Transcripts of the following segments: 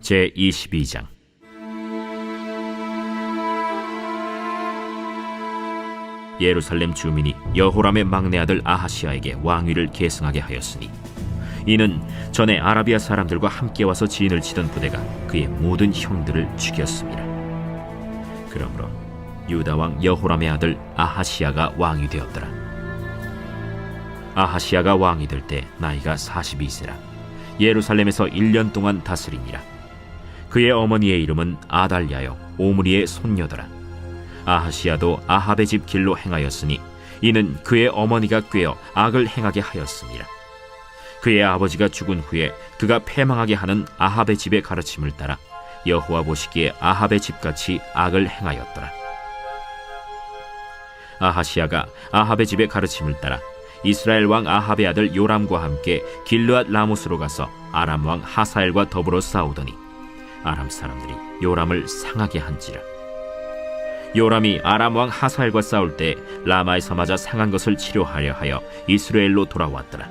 제22장. 예루살렘 주민이 여호람의 막내 아들 아하시야에게 왕위를 계승하게 하였으니, 이는 전에 아라비아 사람들과 함께 와서 진을 치던 부대가 그의 모든 형들을 죽였습니다. 그러므로 유다 왕 여호람의 아들 아하시야가 왕이 되었더라. 아하시야가 왕이 될 때 나이가 42세라 예루살렘에서 1년 동안 다스리니라. 그의 어머니의 이름은 아달랴요 오므리의 손녀더라. 아하시야도 아합의 집 길로 행하였으니, 이는 그의 어머니가 꾀어 악을 행하게 하였습니다. 그의 아버지가 죽은 후에 그가 패망하게 하는 아합의 집의 가르침을 따라 여호와 보시기에 아합의 집같이 악을 행하였더라. 아하시야가 아합의 집의 가르침을 따라 이스라엘 왕 아합의 아들 요람과 함께 길르앗 라모스로 가서 아람 왕 하사엘과 더불어 싸우더니 아람 사람들이 요람을 상하게 한지라. 요람이 아람 왕 하사엘과 싸울 때 라마에서 맞아 상한 것을 치료하려 하여 이스라엘로 돌아왔더라.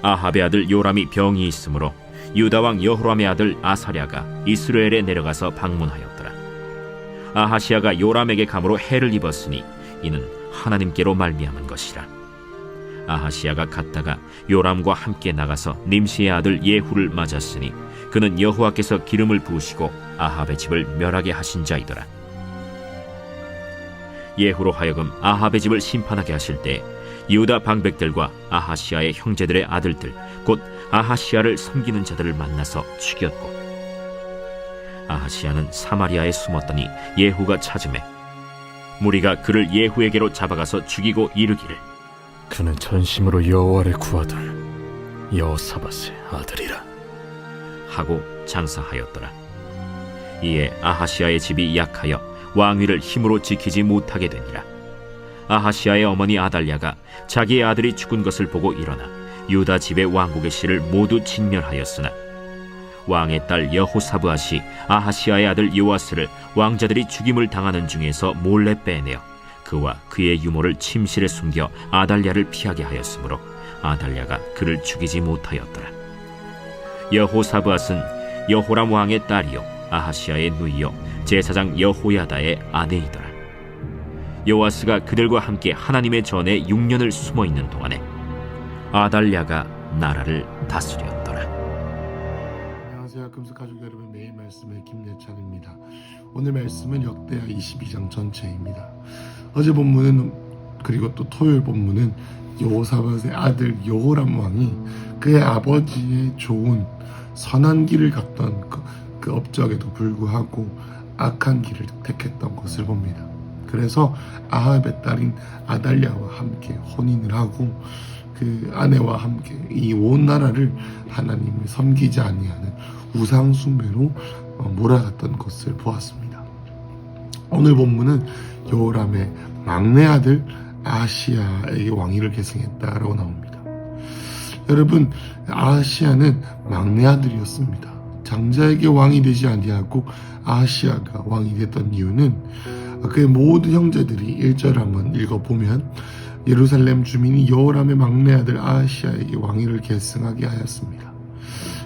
아합의 아들 요람이 병이 있으므로 유다 왕 여호람의 아들 아사랴가 이스라엘에 내려가서 방문하였더라. 아하시야가 요람에게 감으로 해를 입었으니 이는 하나님께로 말미암은 것이라. 아하시야가 갔다가 요람과 함께 나가서 님시의 아들 예후를 맞았으니 그는 여호와께서 기름을 부으시고 아합의 집을 멸하게 하신 자이더라. 예후로 하여금 아합의 집을 심판하게 하실 때 유다 방백들과 아하시야의 형제들의 아들들 곧 아하시야를 섬기는 자들을 만나서 죽였고, 아하시야는 사마리아에 숨었더니 예후가 찾음에 무리가 그를 예후에게로 잡아가서 죽이고 이르기를, 그는 전심으로 여호와를 구하던 여호사밧의 아들이라 하고 장사하였더라. 이에 아하시야의 집이 약하여 왕위를 힘으로 지키지 못하게 되니라. 아하시야의 어머니 아달랴가 자기의 아들이 죽은 것을 보고 일어나 유다 집의 왕국의 씨를 모두 진멸하였으나, 왕의 딸 여호사브앗이 아하시야의 아들 요아스를 왕자들이 죽임을 당하는 중에서 몰래 빼내어 그와 그의 유모를 침실에 숨겨 아달랴를 피하게 하였으므로 아달랴가 그를 죽이지 못하였더라. 여호사브앗은 여호람 왕의 딸이요 아하시야의 누이요 제사장 여호야다의 아내이더라. 요아스가 그들과 함께 하나님의 전에 6년을 숨어있는 동안에 아달랴가 나라를 다스렸더라. 안녕하세요. 금속가족 여러분, 매일 말씀의 김예찬입니다. 오늘 말씀은 역대하 22장 전체입니다. 어제 본문은, 그리고 또 토요일 본문은 여호사밧의 아들 여호람 왕이 그의 아버지의 좋은 선한 길을 갔던 그 업적에도 불구하고 악한 길을 택했던 것을 봅니다. 그래서 아합의 딸인 아달랴와 함께 혼인을 하고 그 아내와 함께 이 온 나라를 하나님을 섬기지 아니하는 우상 숭배로 몰아갔던 것을 보았습니다. 오늘 본문은 여호람의 막내 아들 아하시야에게 왕위를 계승했다라고 나옵니다. 여러분, 아하시야는 막내 아들이었습니다. 장자에게 왕이 되지 아니하고 아하시야가 왕이 됐던 이유는 그의 모든 형제들이 1절 한번 읽어보면 예루살렘 주민이 여호람의 막내 아들 아하시야에게 왕위를 계승하게 하였습니다.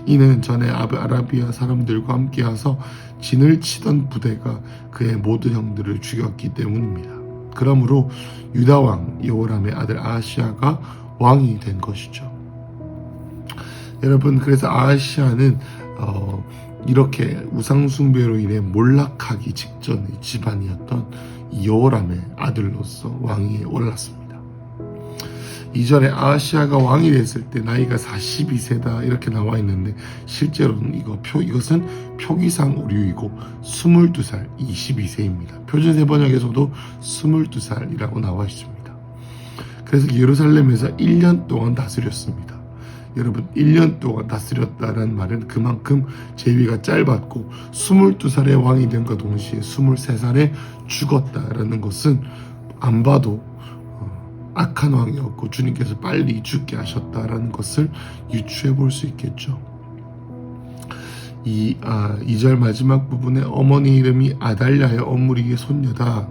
이는 전에 아라비아 사람들과 함께 와서 진을 치던 부대가 그의 모든 형들을 죽였기 때문입니다. 그러므로 유다 왕 여호람의 아들 아하시야가 왕이 된 것이죠. 여러분, 그래서 아하시야는 이렇게 우상숭배로 인해 몰락하기 직전의 집안이었던 여호람의 아들로서 왕위에 올랐습니다. 2절에 아하시야가 왕이 됐을 때 나이가 42세다 이렇게 나와 있는데, 실제로는 이것은 표기상 오류이고 22살 22세입니다. 표준세 번역에서도 22살이라고 나와 있습니다. 그래서 예루살렘에서 1년 동안 다스렸습니다. 여러분, 1년 동안 다스렸다는 말은 그만큼 재위가 짧았고 22살에 왕이 된과 동시에 23살에 죽었다라는 것은 안 봐도 악한 왕이었고 주님께서 빨리 죽게 하셨다라는 것을 유추해 볼 수 있겠죠. 2절 마지막 부분에 어머니 이름이 아달랴의 오므리의 손녀다.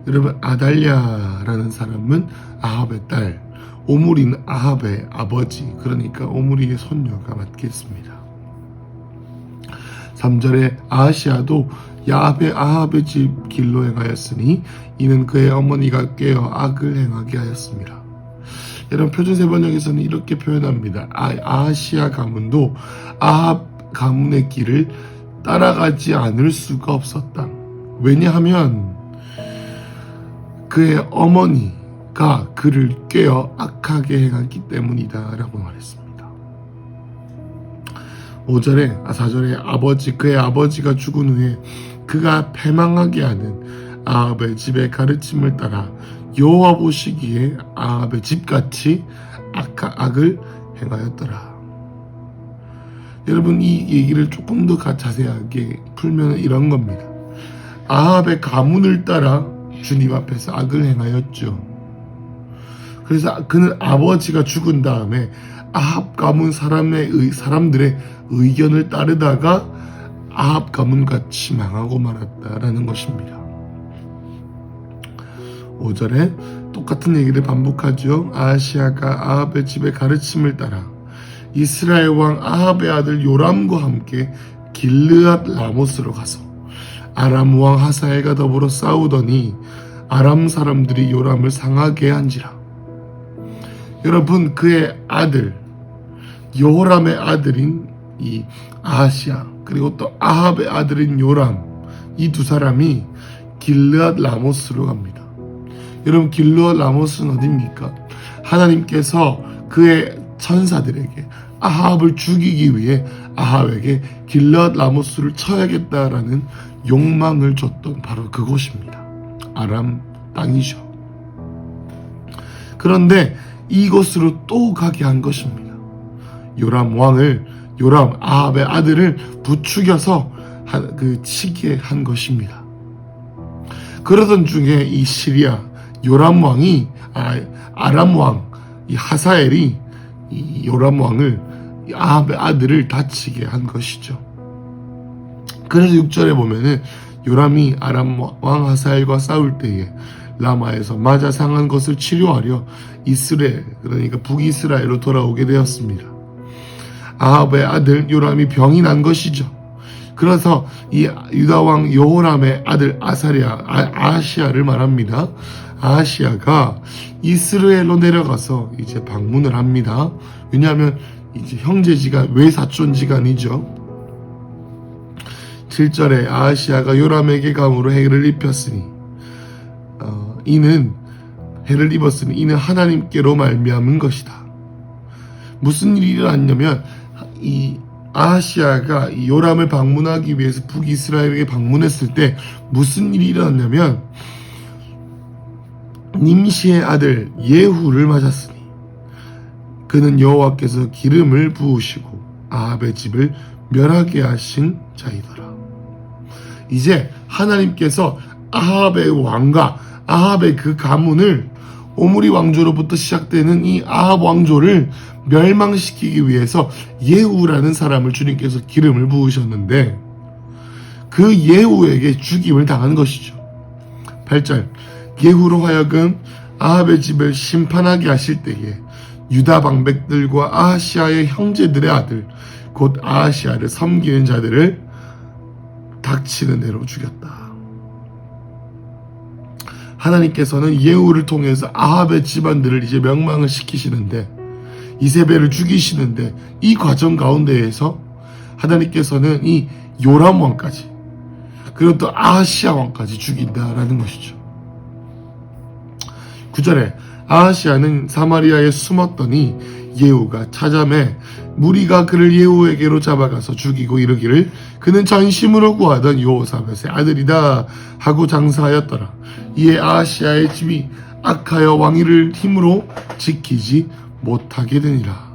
여러분, 아달랴라는 사람은 아합의 딸, 오므리는 아합의 아버지, 그러니까 오므리의 손녀가 맞겠습니다. 3절에 아하시아도 아합의 집 길로 행하였으니 이는 그의 어머니가 꾀어 악을 행하게 하였습니다. 여러분 표준세 번역에서는 이렇게 표현합니다. 아하시아 가문도 아합 가문의 길을 따라가지 않을 수가 없었다. 왜냐하면 그의 어머니가 그를 꾀어 악하게 행했기 때문이다 라고 말했습니다. 4절에 그의 아버지가 죽은 후에 그가 패망하게 하는 아합의 집의 가르침을 따라 여호와 보시기에 아합의 집같이 악을 행하였더라. 여러분 이 얘기를 조금 더 자세하게 풀면 이런 겁니다. 아합의 가문을 따라 주님 앞에서 악을 행하였죠. 그래서 그는 아버지가 죽은 다음에 아합 가문 사람들의 의견을 따르다가 아합 가문같이 망하고 말았다라는 것입니다. 5절에 똑같은 얘기를 반복하죠. 아하시아가 아합의 집의 가르침을 따라 이스라엘 왕 아합의 아들 요람과 함께 길르앗 라모스로 가서 아람 왕 하사엘과 더불어 싸우더니 아람 사람들이 요람을 상하게 한지라. 여러분 그의 아들 여호람의 아들인 이 아하시아 그리고 또 아합의 아들인 요람 이 두 사람이 길르앗 라모스로 갑니다. 여러분 길르앗 라모스는 어디입니까? 하나님께서 그의 천사들에게 아합을 죽이기 위해 아합에게 길르앗 라모스를 쳐야겠다라는 욕망을 줬던 바로 그곳입니다. 아람 땅이죠. 그런데 이곳으로 또 가게 한 것입니다. 요람 아합의 아들을 부추겨서 치게 한 것입니다. 그러던 중에 이 시리아 요람 왕이 아람 왕 이 하사엘이 이 요람 왕을 아합의 아들을 다치게 한 것이죠. 그래서 6절에 보면은 요람이 아람 왕 하사엘과 싸울 때에 라마에서 맞아 상한 것을 치료하려 이스라엘 그러니까 북이스라엘로 돌아오게 되었습니다. 아합의 아들 요람이 병이 난 것이죠. 그래서 이 유다 왕 여호람의 아들 아하시아를 말합니다. 아하시아가 이스라엘로 내려가서 이제 방문을 합니다. 왜냐하면 이제 외사촌지간이죠. 7절에 아하시아가 요람에게 감으로 해를 입혔으니 이는 하나님께로 말미암은 것이다. 무슨 일이 일어났냐면 이 아하시아가 이 요람을 방문하기 위해서 북이스라엘에게 방문했을 때 무슨 일이 일어났냐면 님시의 아들 예후를 맞았으니 그는 여호와께서 기름을 부으시고 아합의 집을 멸하게 하신 자이더라. 이제 하나님께서 아합의 왕과 아합의 그 가문을 오므리 왕조로부터 시작되는 이 아합 왕조를 멸망시키기 위해서 예후라는 사람을 주님께서 기름을 부으셨는데 그 예후에게 죽임을 당한 것이죠. 8절 예후로 하여금 아합의 집을 심판하게 하실 때에 유다 방백들과 아하시아의 형제들의 아들 곧 아하시아를 섬기는 자들을 닥치는 대로 죽였다. 하나님께서는 예후를 통해서 아합의 집안들을 이제 멸망을 시키시는데 이세벨을 죽이시는데 이 과정 가운데에서 하나님께서는 이 요람 왕까지 그리고 또 아하시아 왕까지 죽인다라는 것이죠. 9절에 아하시아는 사마리아에 숨었더니 예후가 찾아매 무리가 그를 예후에게로 잡아가서 죽이고 이르기를 그는 전심으로 구하던 여호사밧의 아들이다 하고 장사하였더라. 이에 아하시아의 집이 악하여 왕위를 힘으로 지키지 못하게 되니라.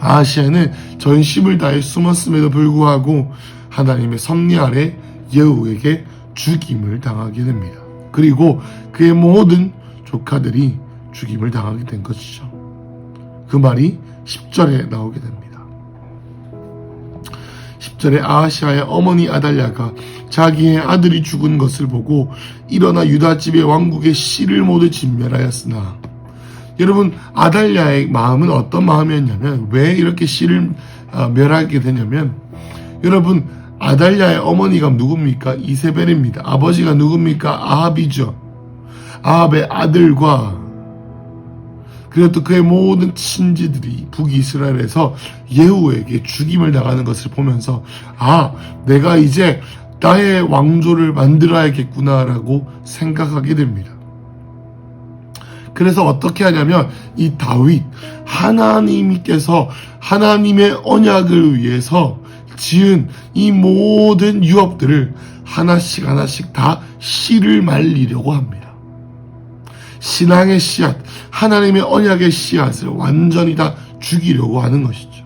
아하시아는 전심을 다해 숨었음에도 불구하고 하나님의 섭리 아래 예후에게 죽임을 당하게 됩니다. 그리고 그의 모든 조카들이 죽임을 당하게 된 것이죠. 그 말이 10절에 나오게 됩니다. 10절에 아하시아의 어머니 아달랴가 자기의 아들이 죽은 것을 보고 일어나 유다 집의 왕국의 씨를 모두 진멸하였으나 여러분 아달랴의 마음은 어떤 마음이었냐면 왜 이렇게 씨를 멸하게 되냐면 여러분, 아달랴의 어머니가 누굽니까? 이세벨입니다. 아버지가 누굽니까? 아합이죠. 아합의 아들과 그리고 또 그의 모든 친지들이 북이스라엘에서 예후에게 죽임을 당하는 것을 보면서 내가 이제 나의 왕조를 만들어야겠구나라고 생각하게 됩니다. 그래서 어떻게 하냐면 이 다윗, 하나님께서 하나님의 언약을 위해서 지은 이 모든 유업들을 하나씩 다 씨를 말리려고 합니다. 신앙의 씨앗, 하나님의 언약의 씨앗을 완전히 다 죽이려고 하는 것이죠.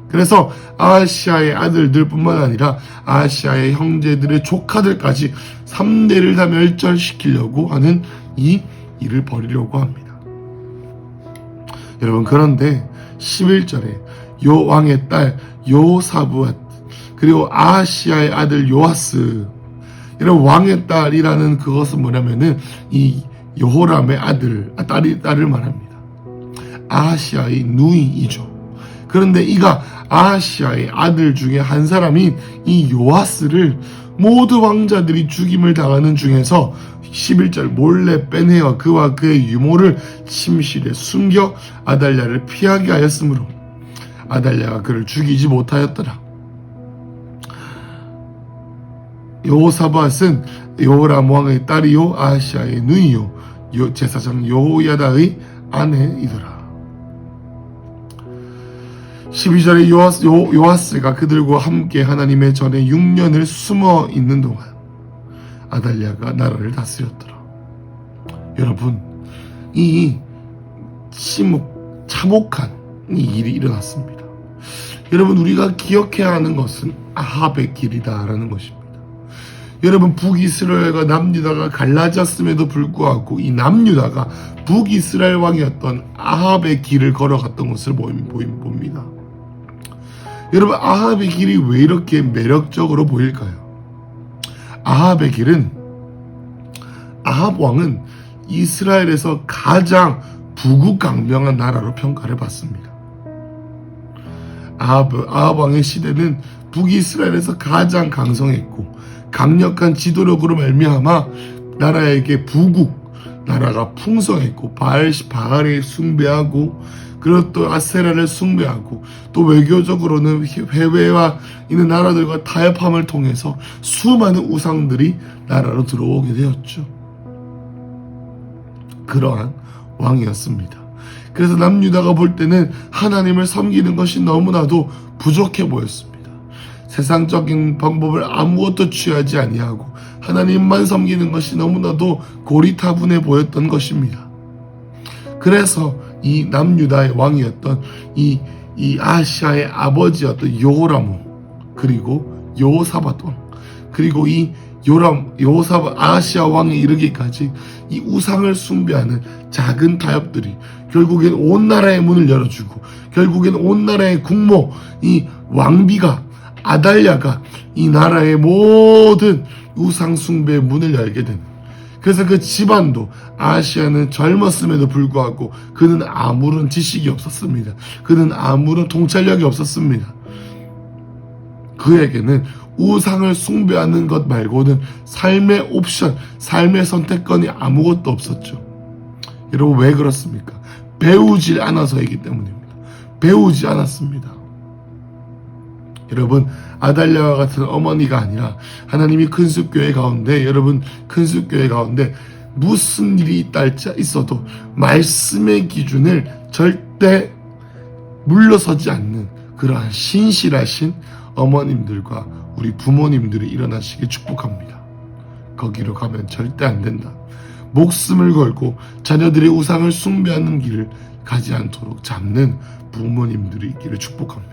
그래서 아하시아의 아들들뿐만 아니라 아하시아의 형제들의 조카들까지 3대를 다 멸절시키려고 하는 이 일을 벌이려고 합니다. 여러분, 그런데 11절에 요 왕의 딸 요사부앗 그리고 아하시아의 아들 요아스, 이런 왕의 딸이라는 그것은 뭐냐면은 이 여호람의 딸을 말합니다. 아하시아의 누이이죠. 그런데 이가 아하시아의 아들 중에 한 사람인 이 요아스를 모두 왕자들이 죽임을 당하는 중에서 11절 몰래 빼내어 그와 그의 유모를 침실에 숨겨 아달랴를 피하게 하였으므로 아달랴가 그를 죽이지 못하였더라. 여호사밧은 여호람 왕의 딸이요 아하시아의 누이요 제사장 여호야다의 아내이더라. 12절에 요아스가 그들과 함께 하나님의 전에 6년을 숨어 있는 동안 아달랴가 나라를 다스렸더라. 여러분, 이 참혹한 이 일이 일어났습니다. 여러분, 우리가 기억해야 하는 것은 아합의 길이다라는 것입니다. 여러분, 북이스라엘과 남유다가 갈라졌음에도 불구하고 이 남유다가 북이스라엘 왕이었던 아합의 길을 걸어갔던 것을 봅니다. 여러분, 아합의 길이 왜 이렇게 매력적으로 보일까요? 아합의 길은, 아합 왕은 이스라엘에서 가장 부국강명한 나라로 평가를 받습니다. 아합 왕의 시대는 북이스라엘에서 가장 강성했고 강력한 지도력으로 말미암아 나라에게 나라가 풍성했고 바알에 숭배하고 그리고 또 아세라를 숭배하고 또 외교적으로는 해외와 있는 나라들과 타협함을 통해서 수많은 우상들이 나라로 들어오게 되었죠. 그러한 왕이었습니다. 그래서 남유다가 볼 때는 하나님을 섬기는 것이 너무나도 부족해 보였습니다. 세상적인 방법을 아무것도 취하지 아니하고 하나님만 섬기는 것이 너무나도 고리타분해 보였던 것입니다. 그래서 이 남유다의 왕이었던 이 아하시아의 아버지였던 여호람 그리고 여호사밧 왕 그리고 이 아하시아 왕에 이르기까지 이 우상을 숭배하는 작은 타협들이 결국엔 온 나라의 문을 열어주고 결국엔 온 나라의 국모 이 왕비가 아달랴가 이 나라의 모든 우상 숭배의 문을 열게 된, 그래서 그 집안도 아하시아는 젊었음에도 불구하고 그는 아무런 지식이 없었습니다. 그는 아무런 통찰력이 없었습니다. 그에게는 우상을 숭배하는 것 말고는 삶의 옵션, 삶의 선택권이 아무것도 없었죠. 여러분, 왜 그렇습니까? 배우지 않아서이기 때문입니다. 배우지 않았습니다. 여러분, 아달랴와 같은 어머니가 아니라 하나님이 큰숲교회 가운데, 여러분, 큰숲교회 가운데 무슨 일이 있어도 말씀의 기준을 절대 물러서지 않는 그러한 신실하신 어머님들과 우리 부모님들이 일어나시길 축복합니다. 거기로 가면 절대 안 된다. 목숨을 걸고 자녀들의 우상을 숭배하는 길을 가지 않도록 잡는 부모님들이 있기를 축복합니다.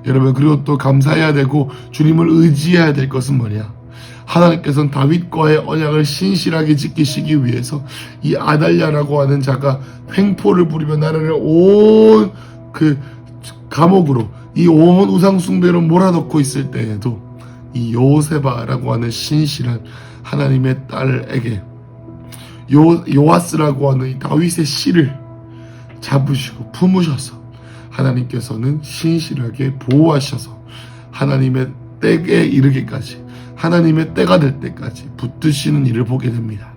여러분, 그리고 또 감사해야 되고 주님을 의지해야 될 것은 뭐냐? 하나님께서는 다윗과의 언약을 신실하게 지키시기 위해서 이 아달랴라고 하는 자가 횡포를 부리며 나라를 온 그 감옥으로 이 온 우상 숭배로 몰아넣고 있을 때에도 이 요세바라고 하는 신실한 하나님의 딸에게 요아스라고 하는 이 다윗의 씨를 잡으시고 품으셔서 하나님께서는 신실하게 보호하셔서 하나님의 때에 이르기까지, 하나님의 때가 될 때까지 붙드시는 일을 보게 됩니다.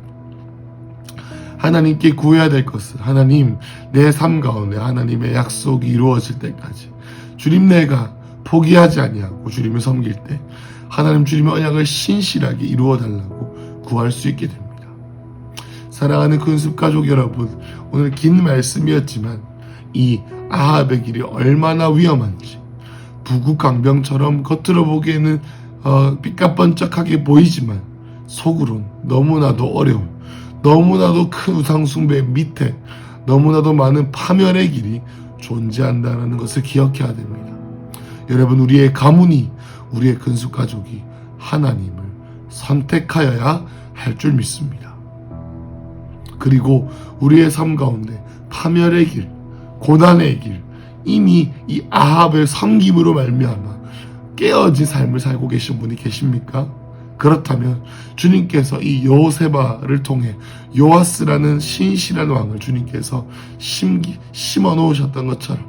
하나님께 구해야 될 것은 하나님, 내 삶 가운데 하나님의 약속이 이루어질 때까지 주님, 내가 포기하지 아니하고 주님을 섬길 때 하나님 주님의 언약을 신실하게 이루어 달라고 구할 수 있게 됩니다. 사랑하는 근습 가족 여러분, 오늘 긴 말씀이었지만 이 아합의 길이 얼마나 위험한지, 부국강병처럼 겉으로 보기에는 삐까번쩍하게 보이지만 속으론 너무나도 어려운, 너무나도 큰 우상숭배 밑에 너무나도 많은 파멸의 길이 존재한다는 것을 기억해야 됩니다. 여러분, 우리의 가문이, 우리의 근숙가족이 하나님을 선택하여야 할 줄 믿습니다. 그리고 우리의 삶 가운데 파멸의 길, 고난의 길, 이미 이 아합의 섬김으로 말미암아 깨어진 삶을 살고 계신 분이 계십니까? 그렇다면 주님께서 이 여호세바를 통해 요아스라는 신실한 왕을 주님께서 심어 놓으셨던 것처럼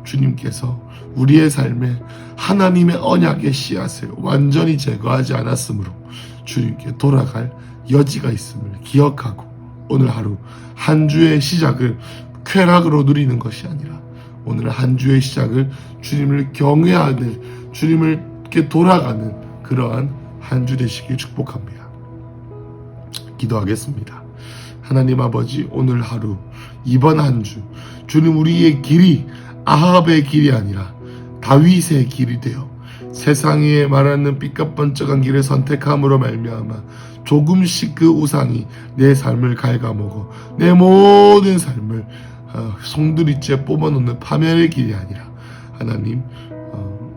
주님께서 우리의 삶에 하나님의 언약의 씨앗을 완전히 제거하지 않았으므로 주님께 돌아갈 여지가 있음을 기억하고 오늘 하루 한 주의 시작을 쾌락으로 누리는 것이 아니라 오늘 한 주의 시작을 주님을 경외하는, 주님을께 돌아가는 그러한 한 주 되시길 축복합니다. 기도하겠습니다. 하나님 아버지, 오늘 하루, 이번 한 주 주님, 우리의 길이 아합의 길이 아니라 다윗의 길이 되어 세상에 말하는 삐까번쩍한 길을 선택함으로 말미암아 조금씩 그 우상이 내 삶을 갉아먹어 내 모든 삶을 송두리째 뽑아놓는 파멸의 길이 아니라 하나님,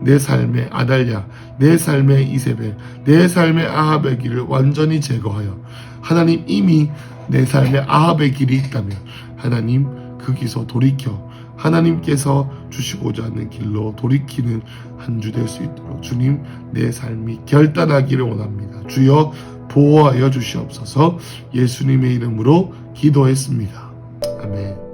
내 삶의 아달랴, 내 삶의 이세벨, 내 삶의 아합의 길을 완전히 제거하여 하나님, 이미 내 삶의 아합의 길이 있다면 하나님, 거기서 돌이켜 하나님께서 주시고자 하는 길로 돌이키는 한 주 될 수 있도록 주님, 내 삶이 결단하기를 원합니다. 주여 보호하여 주시옵소서. 예수님의 이름으로 기도했습니다. 아멘.